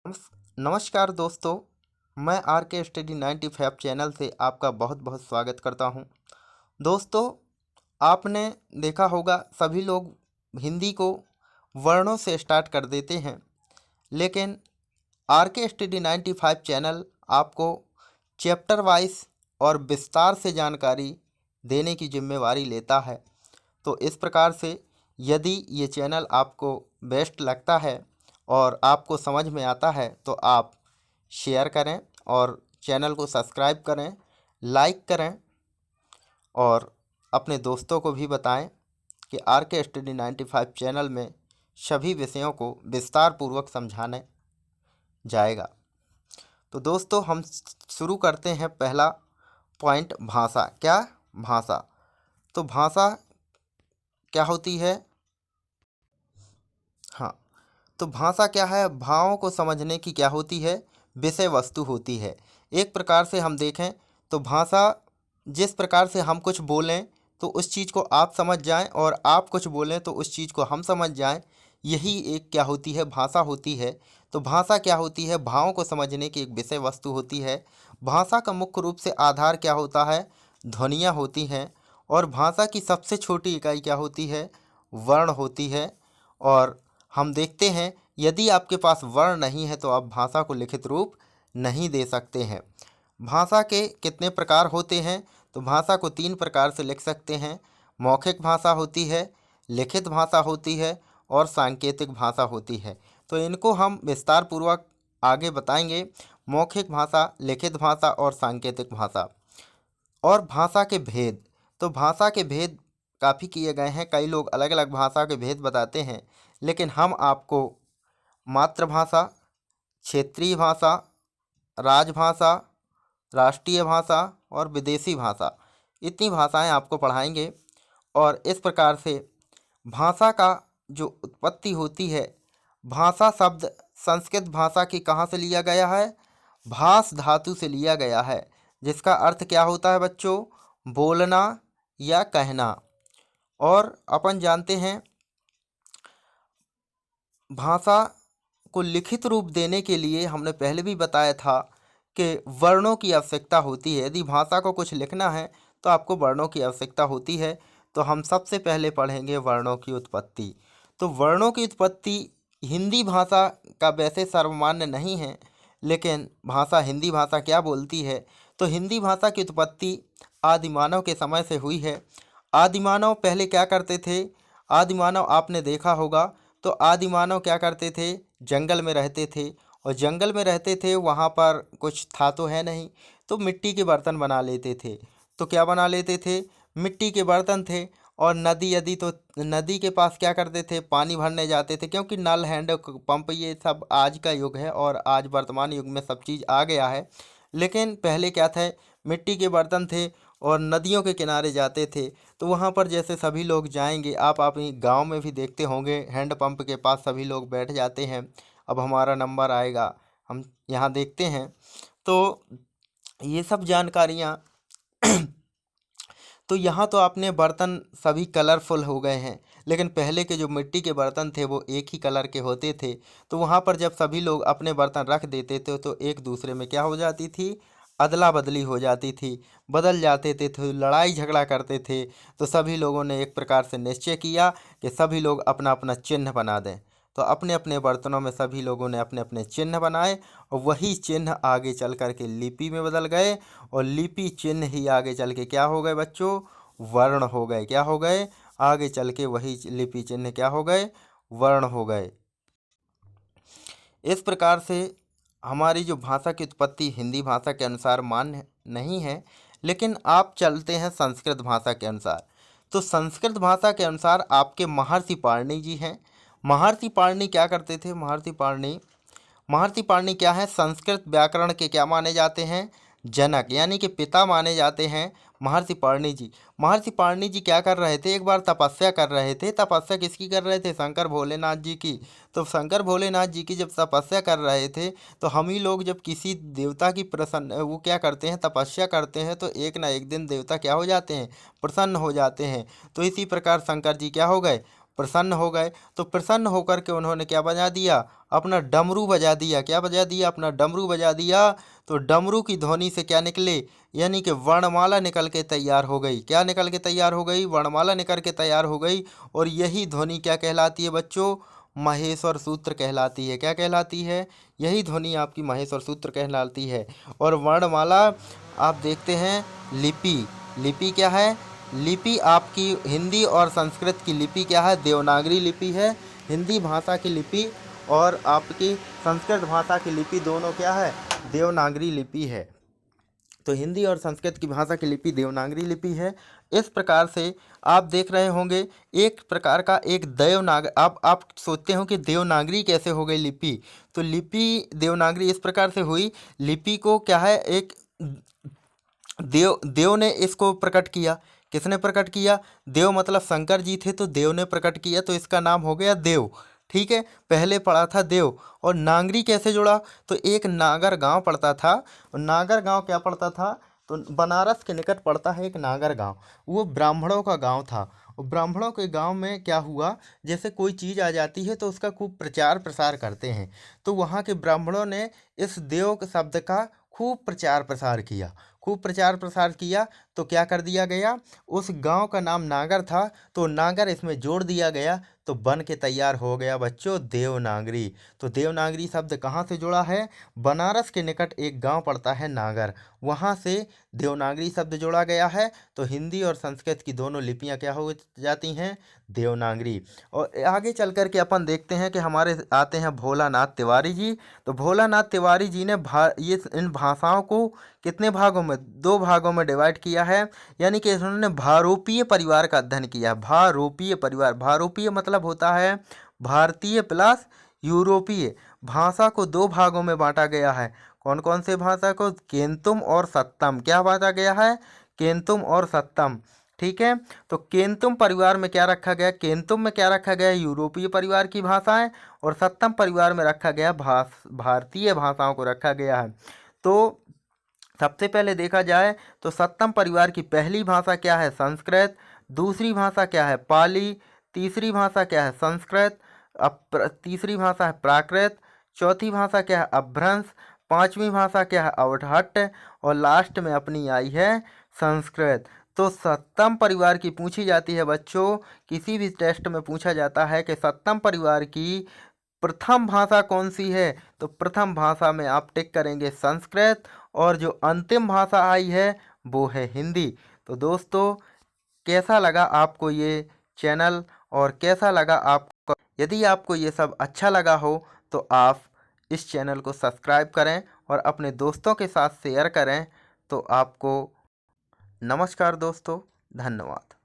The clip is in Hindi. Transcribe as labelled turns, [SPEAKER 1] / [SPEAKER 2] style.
[SPEAKER 1] नमस्कार दोस्तों। मैं आर के स्टडी 95 चैनल से आपका बहुत बहुत स्वागत करता हूं। दोस्तों, आपने देखा होगा सभी लोग हिंदी को वर्णों से स्टार्ट कर देते हैं, लेकिन आर के स्टडी 95 चैनल आपको चैप्टर वाइज और विस्तार से जानकारी देने की जिम्मेवारी लेता है। तो इस प्रकार से यदि ये चैनल आपको बेस्ट लगता है और आपको समझ में आता है तो आप शेयर करें और चैनल को सब्सक्राइब करें, लाइक करें और अपने दोस्तों को भी बताएं कि आर के स्टडी 95 चैनल में सभी विषयों को विस्तार पूर्वक समझाने जाएगा। तो दोस्तों, हम शुरू करते हैं। पहला पॉइंट, भाषा। क्या? भाषा। तो भाषा क्या होती है? हाँ, तो भाषा क्या है? भावों को समझने की क्या होती है? विषय वस्तु होती है। एक प्रकार से हम देखें तो भाषा, जिस प्रकार से हम कुछ बोलें तो उस चीज़ को आप समझ जाएं और आप कुछ बोलें तो उस चीज़ को हम समझ जाएं, यही एक क्या होती है? भाषा होती है। तो भाषा क्या होती है? भावों को समझने की एक विषय वस्तु होती है। भाषा का मुख्य रूप से आधार क्या होता है? ध्वनियाँ होती हैं। और भाषा की सबसे छोटी इकाई क्या होती है? वर्ण होती है। और हम देखते हैं, यदि आपके पास वर्ण नहीं है तो आप भाषा को लिखित रूप नहीं दे सकते हैं। भाषा के कितने प्रकार होते हैं? तो भाषा को 3 प्रकार से लिख सकते हैं। मौखिक भाषा होती है, लिखित भाषा होती है और सांकेतिक भाषा होती है। तो इनको हम विस्तार पूर्वक आगे बताएंगे। मौखिक भाषा, लिखित भाषा और सांकेतिक भाषा। और भाषा के भेद। तो भाषा के भेद काफ़ी किए गए हैं। कई लोग अलग अलग भाषा के भेद बताते हैं, लेकिन हम आपको मातृभाषा, क्षेत्रीय भाषा, राजभाषा, राष्ट्रीय भाषा और विदेशी भाषा, इतनी भाषाएं आपको पढ़ाएंगे। और इस प्रकार से भाषा का जो उत्पत्ति होती है, भाषा शब्द संस्कृत भाषा की कहाँ से लिया गया है? भास धातु से लिया गया है, जिसका अर्थ क्या होता है बच्चों? बोलना या कहना। और अपन जानते हैं, भाषा को लिखित रूप देने के लिए हमने पहले भी बताया था कि वर्णों की आवश्यकता होती है। यदि भाषा को कुछ लिखना है तो आपको वर्णों की आवश्यकता होती है। तो हम सबसे पहले पढ़ेंगे वर्णों की उत्पत्ति। तो वर्णों की उत्पत्ति हिंदी भाषा का वैसे सर्वमान्य नहीं है, लेकिन भाषा हिंदी भाषा क्या बोलती है? तो हिंदी भाषा की उत्पत्ति आदिमानव के समय से हुई है। आदिमानव पहले क्या करते थे? आदिमानव आपने देखा होगा, तो आदिमानव क्या करते थे? जंगल में रहते थे। और जंगल में रहते थे, वहाँ पर कुछ था तो है नहीं, तो मिट्टी के बर्तन बना लेते थे। तो क्या बना लेते थे? मिट्टी के बर्तन थे। और नदी यदि तो नदी के पास क्या करते थे? पानी भरने जाते थे, क्योंकि नल, हैंड पंप, ये सब आज का युग है और आज वर्तमान युग में सब चीज़ आ गया है। लेकिन पहले क्या थे? मिट्टी के बर्तन थे और नदियों के किनारे जाते थे। तो वहाँ पर जैसे सभी लोग जाएंगे, आप अपनी गांव में भी देखते होंगे, हैंड पंप के पास सभी लोग बैठ जाते हैं। अब हमारा नंबर आएगा, हम यहाँ देखते हैं। तो ये सब जानकारियाँ तो यहाँ तो आपने बर्तन सभी कलरफुल हो गए हैं, लेकिन पहले के जो मिट्टी के बर्तन थे वो एक ही कलर के होते थे। तो वहाँ पर जब सभी लोग अपने बर्तन रख देते थे तो एक दूसरे में क्या हो जाती थी? अदला बदली हो जाती थी, बदल जाते थे, तो लड़ाई झगड़ा करते थे। तो सभी लोगों ने एक प्रकार से निश्चय किया कि सभी लोग अपना अपना चिन्ह बना दें। तो अपने अपने बर्तनों में सभी लोगों ने अपने अपने चिन्ह बनाए और वही चिन्ह आगे चल कर के लिपि में बदल गए। और लिपि चिन्ह ही आगे चल के क्या हो गए बच्चों? वर्ण हो गए। क्या हो गए? आगे चल के वही लिपि चिन्ह क्या हो गए? वर्ण हो गए। इस प्रकार से हमारी जो भाषा की उत्पत्ति हिंदी भाषा के अनुसार मान्य नहीं है, लेकिन आप चलते हैं संस्कृत भाषा के अनुसार। तो संस्कृत भाषा के अनुसार आपके महर्षि पाणिनि जी हैं। महर्षि पाणिनि क्या करते थे? महर्षि पाणिनि क्या है? संस्कृत व्याकरण के क्या माने जाते हैं? जनक, यानी कि पिता माने जाते हैं महर्षि पाणिनि जी। महर्षि पाणिनि जी क्या कर रहे थे? एक बार तपस्या कर रहे थे। तपस्या किसकी कर रहे थे? शंकर भोलेनाथ जी की। तो शंकर भोलेनाथ जी की जब तपस्या कर रहे थे, तो हम ही लोग जब किसी देवता की प्रसन्न वो क्या करते हैं? तपस्या करते हैं, तो एक ना एक दिन देवता क्या हो जाते हैं? प्रसन्न हो जाते हैं। तो इसी प्रकार शंकर जी क्या हो गए? प्रसन्न हो गए। तो प्रसन्न होकर के उन्होंने क्या बजा दिया, अपना डमरू बजा दिया। क्या बजा दिया, अपना डमरू बजा दिया। तो डमरू की ध्वनि से क्या निकले, यानी कि वर्णमाला निकल के तैयार हो गई। क्या निकल के तैयार हो गई, वर्णमाला निकल के तैयार हो गई। और यही ध्वनि क्या कहलाती है बच्चों, महेश्वर सूत्र कहलाती है। क्या कहलाती है, यही ध्वनि आपकी महेश्वर सूत्र कहलाती है। और वर्णमाला आप देखते हैं, लिपि, लिपि क्या है, लिपि आपकी हिंदी और संस्कृत की लिपि क्या है, देवनागरी लिपि है। हिंदी भाषा की लिपि और आपकी संस्कृत भाषा की लिपि दोनों क्या है, देवनागरी लिपि है। तो हिंदी और संस्कृत की भाषा की लिपि देवनागरी लिपि है। इस प्रकार से आप देख रहे होंगे एक प्रकार का एक देवनाग, आप सोचते हो कि देवनागरी कैसे हो गई लिपि। तो लिपि देवनागरी इस प्रकार से हुई, लिपि को क्या है, एक देव ने इसको प्रकट किया। किसने प्रकट किया, देव मतलब शंकर जी थे, तो देव ने प्रकट किया, तो इसका नाम हो गया देव। ठीक है, पहले पढ़ा था देव। और नागरी कैसे जुड़ा, तो एक नागर गांव पड़ता था। और नागर गांव क्या पड़ता था, तो बनारस के निकट पड़ता है एक नागर गांव। वो ब्राह्मणों का गांव था। और ब्राह्मणों के गांव में क्या हुआ, जैसे कोई चीज़ आ जाती है तो उसका खूब प्रचार प्रसार करते हैं। तो वहाँ के ब्राह्मणों ने इस देव के शब्द का खूब प्रचार प्रसार किया, खूब प्रचार प्रसार किया। तो क्या कर दिया गया, उस गांव का नाम नागर था, तो नागर इसमें जोड़ दिया गया, तो बन के तैयार हो गया बच्चों देवनागरी। तो देवनागरी शब्द कहाँ से जुड़ा है, बनारस के निकट एक गांव पड़ता है नागर, वहाँ से देवनागरी शब्द जोड़ा गया है। तो हिंदी और संस्कृत की दोनों लिपियाँ क्या हो जाती हैं, देवनागरी। और आगे चल कर के अपन देखते हैं कि हमारे आते हैं भोलानाथ तिवारी जी। तो भोलानाथ तिवारी जी ने ये इन भाषाओं को कितने भागों में, दो भागों में डिवाइड किया है। यानी कि इन्होंने भारोपीय परिवार का अध्ययन किया है। भारोपीय परिवार, भारोपीय मतलब होता है भारतीय प्लस यूरोपीय। भाषा को दो भागों में बांटा गया है। कौन कौन से भाषा को, केंतुम और सत्तम। क्या बांटा गया है, केंतुम और सत्तम। ठीक है, तो केंतुम परिवार में क्या रखा गया, केंतुम में क्या रखा गया, यूरोपीय परिवार की भाषाएं। और सत्तम परिवार में रखा गया भारतीय भाषाओं को रखा गया है। तो सबसे पहले देखा जाए तो सत्तम परिवार की पहली भाषा क्या है, संस्कृत। दूसरी भाषा क्या है, पाली। तीसरी भाषा क्या है, संस्कृत। तीसरी भाषा है प्राकृत। चौथी भाषा क्या है, अपभ्रंश। पांचवी भाषा क्या है, अवहट्ट। और लास्ट में अपनी आई है संस्कृत। तो सत्तम परिवार की पूछी जाती है बच्चों, किसी भी टेस्ट में पूछा जाता है कि सत्तम परिवार की प्रथम भाषा कौन सी है, तो प्रथम भाषा में आप टिक करेंगे संस्कृत। और जो अंतिम भाषा आई है वो है हिंदी। तो दोस्तों, कैसा लगा आपको ये चैनल, और कैसा लगा आपको, यदि आपको ये सब अच्छा लगा हो तो आप इस चैनल को सब्सक्राइब करें और अपने दोस्तों के साथ शेयर करें। तो आपको नमस्कार दोस्तों, धन्यवाद।